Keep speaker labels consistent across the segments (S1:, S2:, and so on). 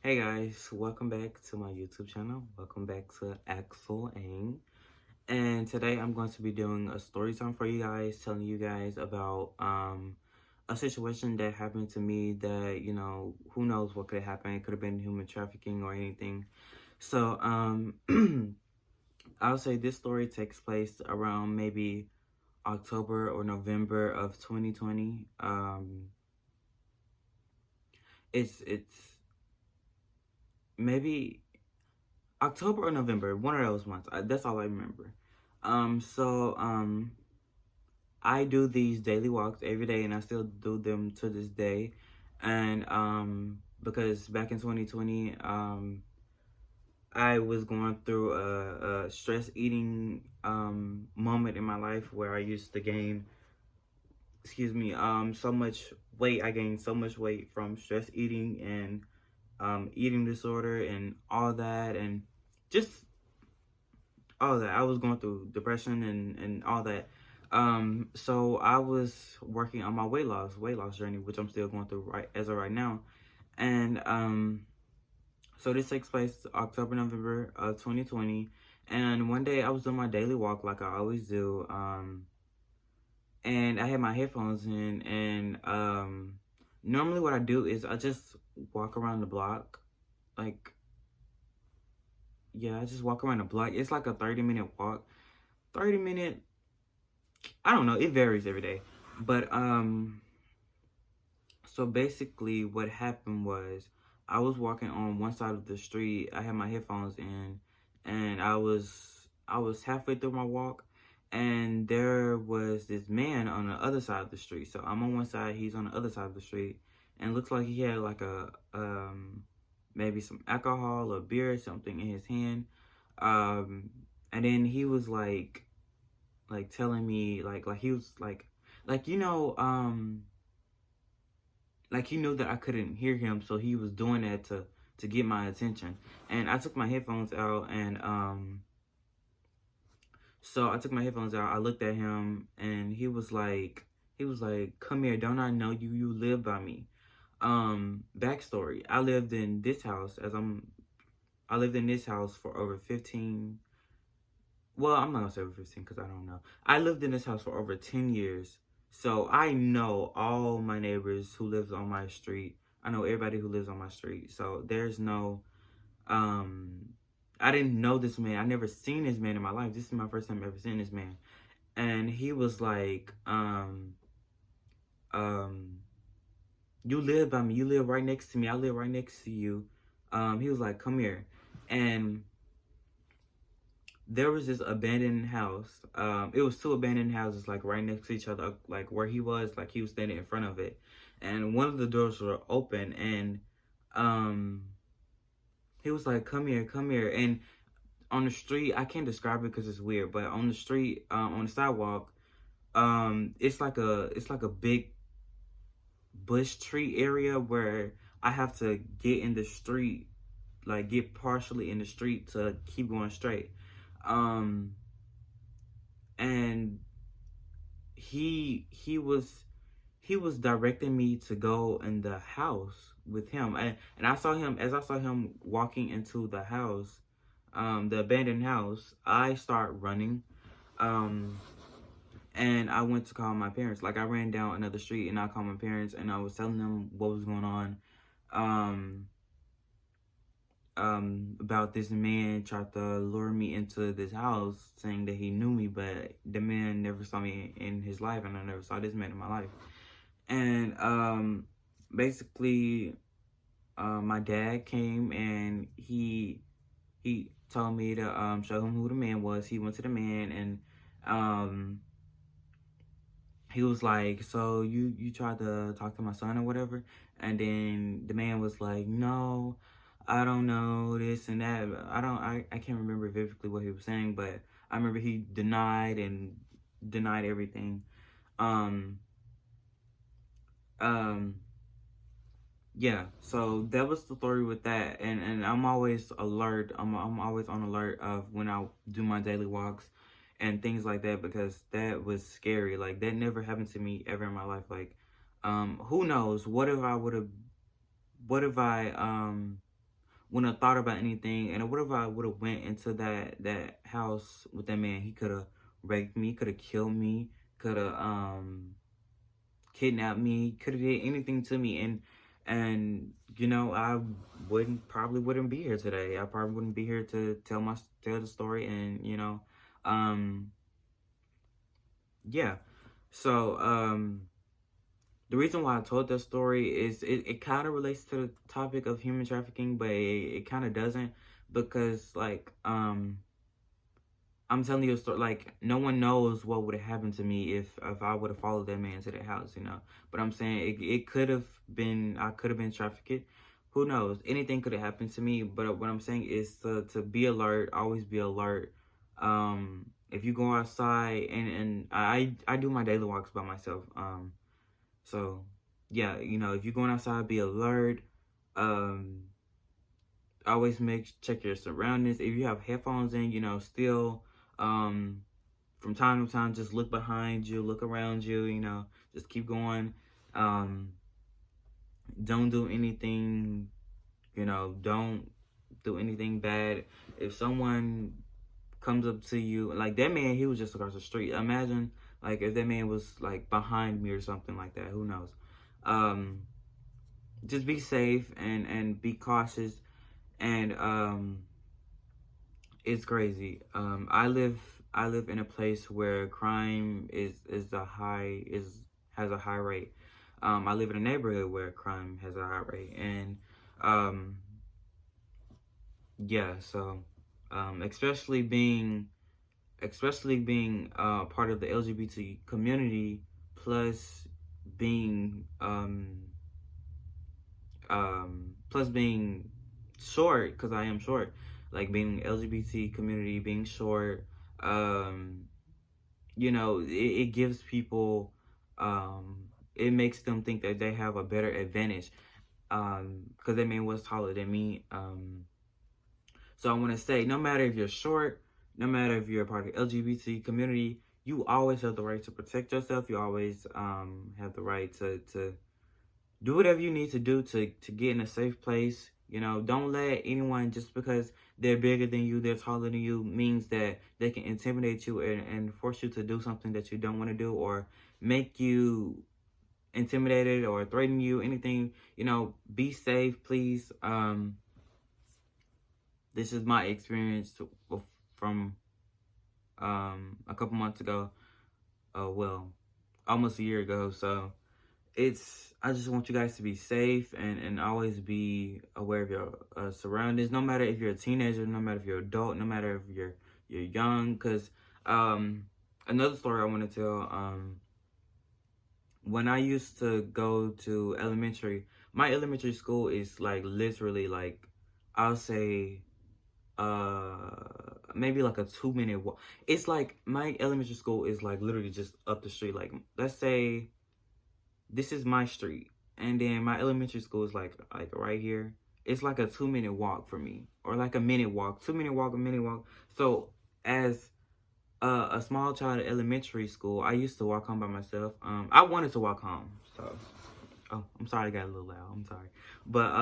S1: Hey guys, welcome back to my YouTube channel. Welcome back to Axel Ang. And today I'm going to be doing a story time for you guys, telling you guys about a situation that happened to me that, who knows what could have happened. It could have been human trafficking or anything. So, I'll say this story takes place around maybe October or November of 2020. It's maybe October or November, one of those months. That's all I remember. So I do these daily walks every day, and I still do them to this day. And because back in 2020, I was going through a stress eating moment in my life where I used to gain, so much weight. I gained so much weight from stress eating and eating disorder and all that, and just all that. I was going through depression and all that. So I was working on my weight loss journey, which I'm still going through right as of right now. And so this takes place October, November of 2020. And one day I was doing my daily walk like I always do. And I had my headphones in, and normally what I do is I just walk around the block, like, yeah, I just walk around the block. It's like a 30-minute walk. 30-minute, I don't know, it varies every day. But so basically what happened was I was walking on one side of the street. I had my headphones in, and I was halfway through my walk, and there was this man on the other side of the street. So I'm on one side, he's on the other side of the street, and it looks like he had like a maybe some alcohol or beer or something in his hand. Um and then he was like telling me like he was like like he knew that I couldn't hear him, so he was doing that to get my attention. And I took my headphones out, and so I took my headphones out. I looked at him, and he was like, "Come here, don't I know you? You live by me." Backstory: I lived in this house I lived in this house for over 15. Well, I'm not gonna say over 15 because I don't know. I lived in this house for over 10 years. So I know all my neighbors who lives on my street. I know everybody who lives on my street. So there's no um I didn't know this man. I never seen this man in my life. This is my first time ever seeing this man. And he was like, um, you live by me. You live right next to me. I live right next to you. He was like, come here. And there was this abandoned house. It was two abandoned houses like right next to each other, like where he was, like he was standing in front of it. And one of the doors were open, and um he was like, come here, come here. And on the street, I can't describe it because it's weird, but on the street, on the sidewalk, it's like a big bush tree area where I have to get in the street, like get partially in the street to keep going straight. Um and he was directing me to go in the house with him, and I saw him walking into the house, the abandoned house. I start running, um and I went to call my parents. Like, I ran down another street and I called my parents, and I was telling them what was going on, um about this man tried to lure me into this house saying that he knew me, but the man never saw me in his life, and I never saw this man in my life. And basically, my dad came, and he told me to show him who the man was. He went to the man, and um he was like, so you tried to talk to my son or whatever? And then the man was like, no, I don't know, this and that. I can't remember vividly what he was saying, but I remember he denied everything. Um um yeah, so that was the story with that. And I'm always alert. I'm always on alert of when I do my daily walks and things like that, because that was scary. Like, that never happened to me ever in my life. Like, who knows, what if I wouldn't have thought about anything. And what if I would have went into that house with that man? He could have raped me, could have killed me, could have kidnapped me, could have did anything to me, and I probably wouldn't be here today. I probably wouldn't be here to tell the story, and um, yeah. So the reason why I told that story is it kind of relates to the topic of human trafficking, but it kind of doesn't, because like I'm telling you a story. Like, no one knows what would have happened to me if I would have followed that man to the house. But I'm saying it could have been, I could have been trafficked. Who knows? Anything could have happened to me. But what I'm saying is to be alert. Always be alert. If you go outside, and I do my daily walks by myself. So yeah, if you're going outside, be alert. Um, always check your surroundings. If you have headphones in, still um from time to time, just look behind you, look around you, just keep going. um don't do anything, don't do anything bad. If someone comes up to you, like that man, he was just across the street. Imagine, like, if that man was like behind me or something like that. Who knows? um just be safe and be cautious. And it's crazy. I live in a place where crime is a high is has a high rate. I live in a neighborhood where crime has a high rate, and um, yeah. So especially being part of the LGBT community, plus being plus being short, because I am short, like being LGBT community, being short, um, it gives people, it makes them think that they have a better advantage, because that man was taller than me. So I want to say, no matter if you're short, no matter if you're a part of the LGBT community, you always have the right to protect yourself. You always have the right to do whatever you need to do to get in a safe place. Don't let anyone, just because they're bigger than you, they're taller than you, means that they can intimidate you and force you to do something that you don't want to do, or make you intimidated or threaten you, anything. Be safe, please. This is my experience from a couple months ago. Well, almost a year ago. So I just want you guys to be safe, and always be aware of your surroundings, no matter if you're a teenager, no matter if you're adult, no matter if you're young. Because another story I want to tell, when I used to go to elementary, my elementary school is like literally, like, I'll say maybe like a 2-minute walk. It's like, my elementary school is like literally just up the street. Like, let's say this is my street, and then my elementary school is like right here. It's like a 2-minute walk for me, or like a minute walk, 2-minute walk, a minute walk. So as a small child at elementary school, I used to walk home by myself. I wanted to walk home. So, oh, I'm sorry, I got a little loud. I'm sorry, but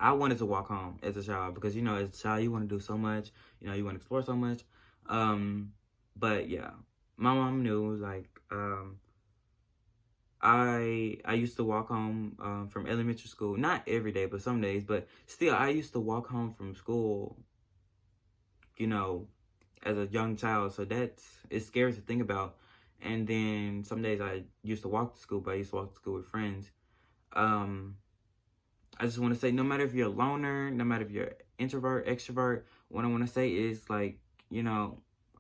S1: I wanted to walk home as a child, because as a child, you want to do so much. You want to explore so much. But yeah, my mom knew, like, I used to walk home from elementary school, not every day, but some days. But still, I used to walk home from school, as a young child. So it's scary to think about. And then some days I used to walk to school, but I used to walk to school with friends. I just want to say, no matter if you're a loner, no matter if you're introvert, extrovert, what I want to say is, like,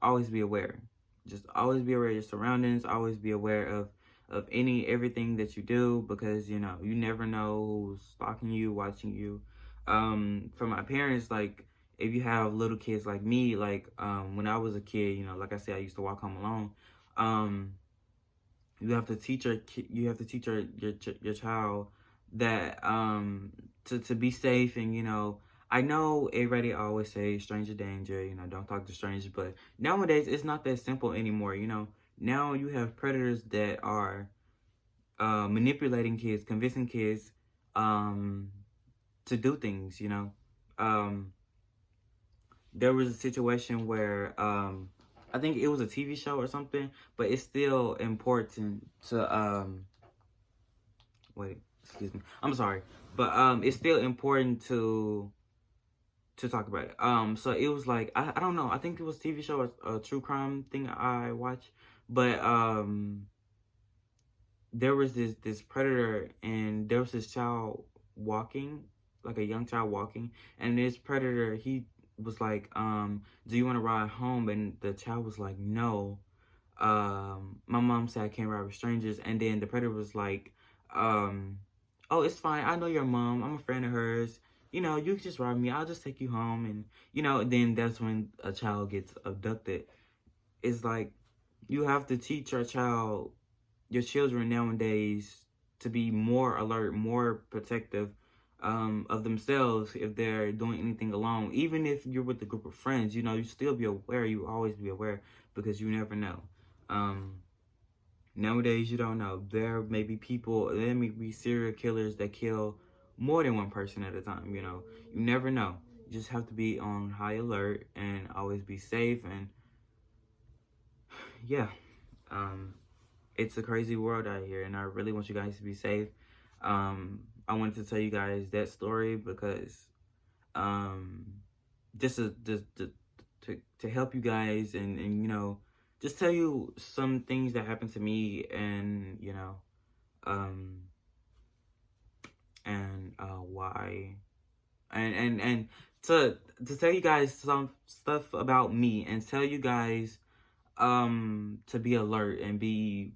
S1: always be aware. Just always be aware of your surroundings. Always be aware of everything that you do, because you never know who's stalking you, watching you. For my parents, like, if you have little kids like me, like, when I was a kid, like I said, I used to walk home alone. You have to teach your child that to be safe. And I know everybody always say stranger danger, don't talk to strangers, but nowadays it's not that simple anymore. Now you have predators that are manipulating kids, convincing kids do things, you know. Um, there was a situation where I think it was a TV show or something, but it's still important to wait, excuse me. I'm sorry. But it's still important to talk about it. So it was like I don't know. I think it was TV show or a true crime thing I watched, but there was this predator and there was this child walking, like a young child walking, and this predator he was like, do you want to ride home? And the child was like, no. My mom said I can't ride with strangers, and then the predator was like, um, oh, it's fine. I know your mom. I'm a friend of hers. You know, you can just ride me. I'll just take you home, and you know, then that's when a child gets abducted. It's like you have to teach your children nowadays to be more alert, more protective of themselves if they're doing anything alone. Even if you're with a group of friends, you know, you still be aware. You always be aware because you never know. Um, Nowadays, you don't know. There may be serial killers that kill more than one person at a time. You know, you never know. You just have to be on high alert and always be safe. And yeah, um, it's a crazy world out here, and I really want you guys to be safe. I wanted to tell you guys that story because um, to help you guys and you know just tell you some things that happened to me and you know um, and why and to tell you guys some stuff about me and tell you guys to be alert and be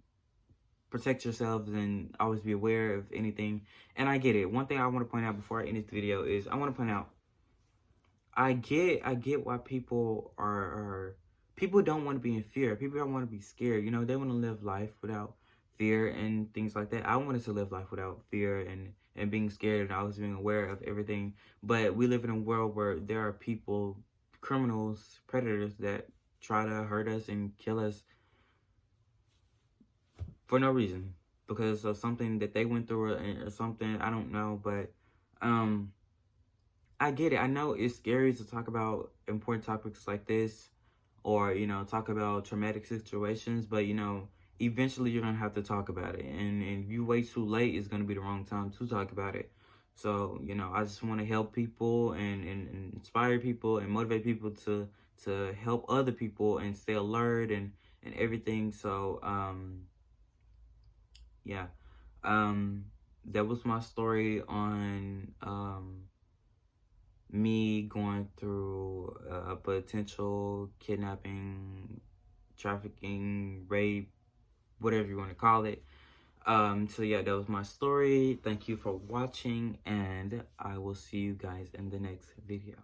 S1: protect yourselves and always be aware of anything. And I get it. One thing I want to point out before I end this video is I want to point out I get why people don't want to be in fear. People don't want to be scared. You know, they want to live life without fear and things like that. I wanted to live life without fear and being scared and always being aware of everything. But we live in a world where there are people, criminals, predators that try to hurt us and kill us for no reason because of something that they went through or something. I don't know, but um I get it. I know it's scary to talk about important topics like this or, you know, talk about traumatic situations, but, you know, eventually you're going to have to talk about it. And if you wait too late, it's going to be the wrong time to talk about it. So, you know, I just want to help people and inspire people and motivate people to help other people and stay alert and everything. So, yeah. Um, that was my story on me going through a potential kidnapping, trafficking, rape, whatever you want to call it. So yeah, that was my story. Thank you for watching, and I will see you guys in the next video.